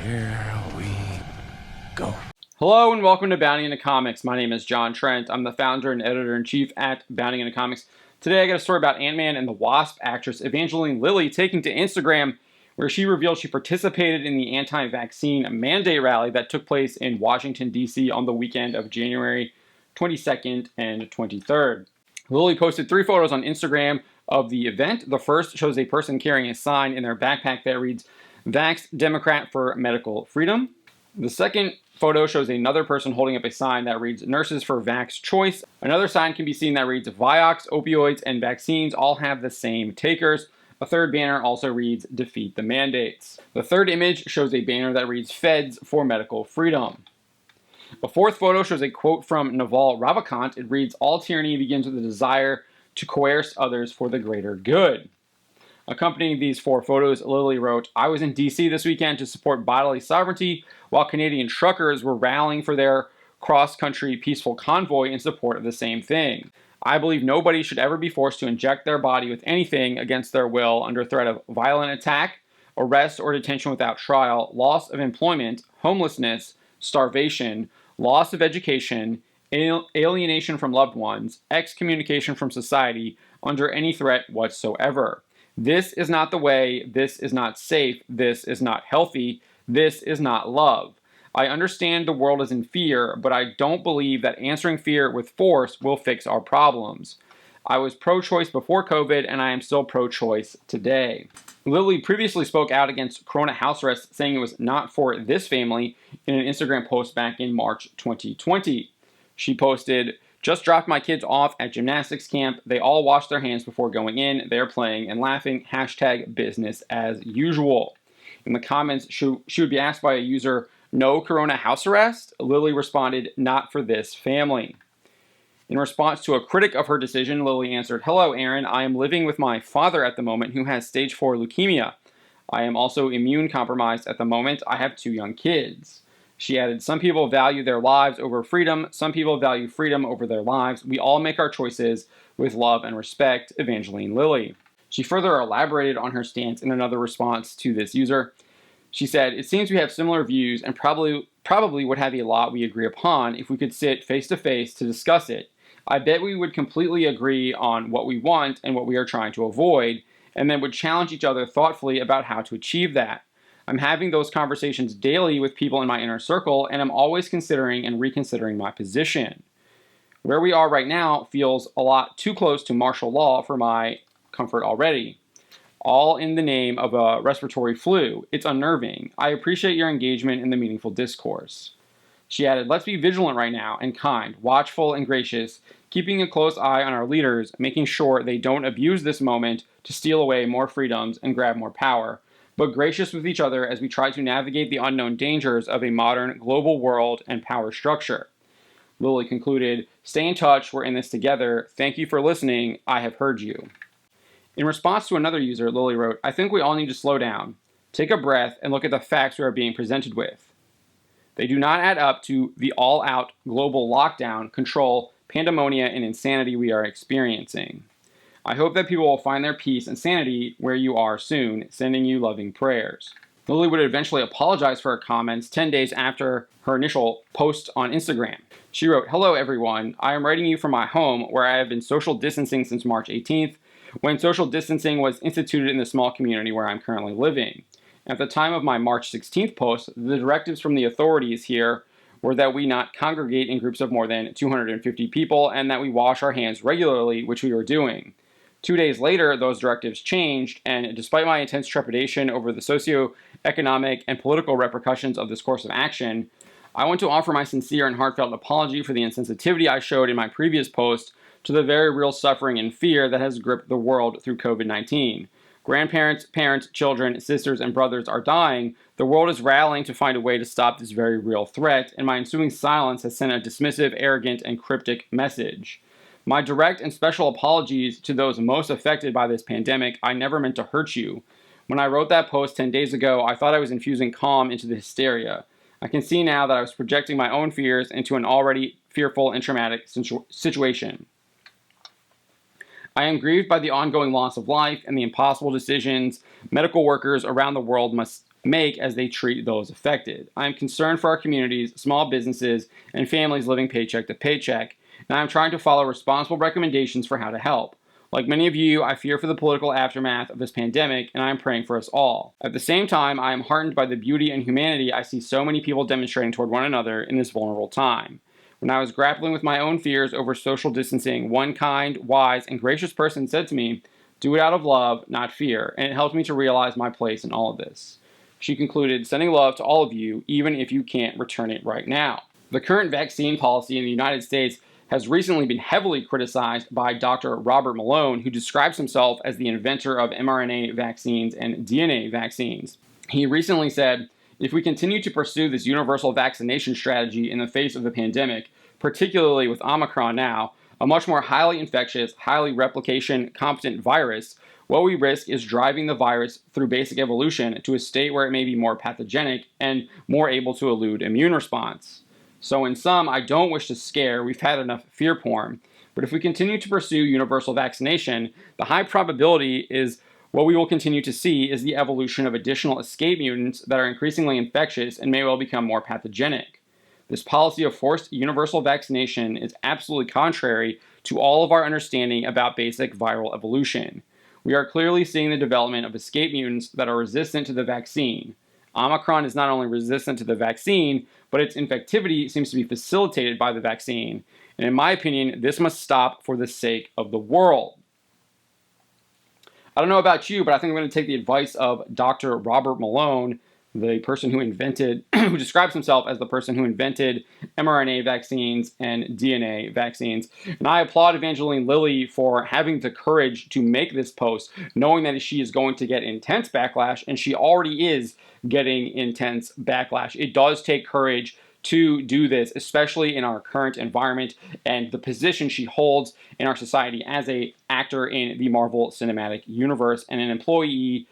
Here we go. Hello and welcome to Bounding Into Comics. My name is John Trent. I'm the founder and editor-in-chief at Bounding Into Comics. Today I got a story about Ant-Man and the Wasp actress Evangeline Lilly taking to Instagram, where she revealed she participated in the anti-vaccine mandate rally that took place in Washington, D.C. on the weekend of January 22nd and 23rd. Lilly posted 3 photos on Instagram of the event. The first shows a person carrying a sign in their backpack that reads, "Vax Democrat for Medical Freedom." The second photo shows another person holding up a sign that reads, "Nurses for Vax Choice." Another sign can be seen that reads, "Vioxx, opioids, and vaccines all have the same takers." A third banner also reads, "Defeat the mandates." The third image shows a banner that reads, "Feds for Medical Freedom." A fourth photo shows a quote from Naval Ravikant. It reads, "All tyranny begins with a desire to coerce others for the greater good." Accompanying these 4 photos, Lilly wrote, "I was in D.C. this weekend to support bodily sovereignty while Canadian truckers were rallying for their cross-country peaceful convoy in support of the same thing. I believe nobody should ever be forced to inject their body with anything against their will under threat of violent attack, arrest or detention without trial, loss of employment, homelessness, starvation, loss of education, alienation from loved ones, excommunication from society under any threat whatsoever. This is not the way, this is not safe, this is not healthy, this is not love. I understand the world is in fear, but I don't believe that answering fear with force will fix our problems. I was pro-choice before COVID, and I am still pro-choice today." Lilly previously spoke out against Corona house arrest, saying it was not for this family in an Instagram post back in March 2020. She posted, "Just dropped my kids off at gymnastics camp. They all washed their hands before going in. They're playing and laughing. Hashtag business as usual." In the comments, she would be asked by a user, "No Corona house arrest?" Lilly responded, "Not for this family." In response to a critic of her decision, Lilly answered, "Hello, Aaron. I am living with my father at the moment who has stage 4 leukemia. I am also immune compromised at the moment. I have 2 young kids." She added, "Some people value their lives over freedom. Some people value freedom over their lives. We all make our choices with love and respect." Evangeline Lilly. She further elaborated on her stance in another response to this user. She said, "It seems we have similar views and probably would have a lot we agree upon if we could sit face to face to discuss it. I bet we would completely agree on what we want and what we are trying to avoid, and then would challenge each other thoughtfully about how to achieve that. I'm having those conversations daily with people in my inner circle, and I'm always considering and reconsidering my position. Where we are right now feels a lot too close to martial law for my comfort already. All in the name of a respiratory flu. It's unnerving. I appreciate your engagement in the meaningful discourse." She added, "Let's be vigilant right now and kind, watchful and gracious, keeping a close eye on our leaders, making sure they don't abuse this moment to steal away more freedoms and grab more power, but gracious with each other as we try to navigate the unknown dangers of a modern global world and power structure." Lilly concluded, "Stay in touch, we're in this together. Thank you for listening, I have heard you." In response to another user, Lilly wrote, "I think we all need to slow down, take a breath, and look at the facts we are being presented with. They do not add up to the all-out global lockdown, control, pandemonia, and insanity we are experiencing. I hope that people will find their peace and sanity where you are soon. Sending you loving prayers." Lilly would eventually apologize for her comments 10 days after her initial post on Instagram. She wrote, "Hello everyone. I am writing you from my home where I have been social distancing since March 18th, when social distancing was instituted in the small community where I'm currently living. At the time of my March 16th post, the directives from the authorities here were that we not congregate in groups of more than 250 people and that we wash our hands regularly, which we were doing. 2 days later, those directives changed, and despite my intense trepidation over the socio-economic and political repercussions of this course of action, I want to offer my sincere and heartfelt apology for the insensitivity I showed in my previous post to the very real suffering and fear that has gripped the world through COVID-19. Grandparents, parents, children, sisters, and brothers are dying. The world is rallying to find a way to stop this very real threat, and my ensuing silence has sent a dismissive, arrogant, and cryptic message. My direct and special apologies to those most affected by this pandemic. I never meant to hurt you. When I wrote that post 10 days ago, I thought I was infusing calm into the hysteria. I can see now that I was projecting my own fears into an already fearful and traumatic situation. I am grieved by the ongoing loss of life and the impossible decisions medical workers around the world must make as they treat those affected. I am concerned for our communities, small businesses, and families living paycheck to paycheck, and I am trying to follow responsible recommendations for how to help. Like many of you, I fear for the political aftermath of this pandemic, and I am praying for us all. At the same time, I am heartened by the beauty and humanity I see so many people demonstrating toward one another in this vulnerable time. When I was grappling with my own fears over social distancing, one kind, wise, and gracious person said to me, "Do it out of love, not fear," and it helped me to realize my place in all of this. She concluded, "Sending love to all of you, even if you can't return it right now." The current vaccine policy in the United States has recently been heavily criticized by Dr. Robert Malone, who describes himself as the inventor of mRNA vaccines and DNA vaccines. He recently said, "If we continue to pursue this universal vaccination strategy in the face of the pandemic, particularly with Omicron now, a much more highly infectious, highly replication competent virus, what we risk is driving the virus through basic evolution to a state where it may be more pathogenic and more able to elude immune response." So in sum, I don't wish to scare, we've had enough fear porn, but if we continue to pursue universal vaccination, the high probability is what we will continue to see is the evolution of additional escape mutants that are increasingly infectious and may well become more pathogenic. This policy of forced universal vaccination is absolutely contrary to all of our understanding about basic viral evolution. We are clearly seeing the development of escape mutants that are resistant to the vaccine. Omicron is not only resistant to the vaccine, but its infectivity seems to be facilitated by the vaccine. And in my opinion, this must stop for the sake of the world. I don't know about you, but I think I'm going to take the advice of Dr. Robert Malone, the person who who describes himself as the person who invented mRNA vaccines and DNA vaccines. And I applaud Evangeline Lilly for having the courage to make this post, knowing that she is going to get intense backlash, and she already is getting intense backlash. It does take courage to do this, especially in our current environment and the position she holds in our society as an actor in the Marvel Cinematic Universe and an employee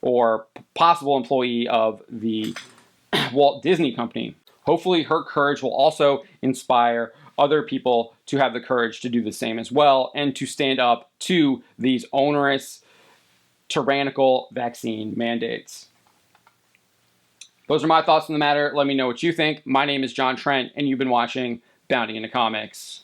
or possible employee of the Walt Disney Company. Hopefully her courage will also inspire other people to have the courage to do the same as well and to stand up to these onerous, tyrannical vaccine mandates. Those are my thoughts on the matter. Let me know what you think. My name is John Trent, and you've been watching Bounding into Comics.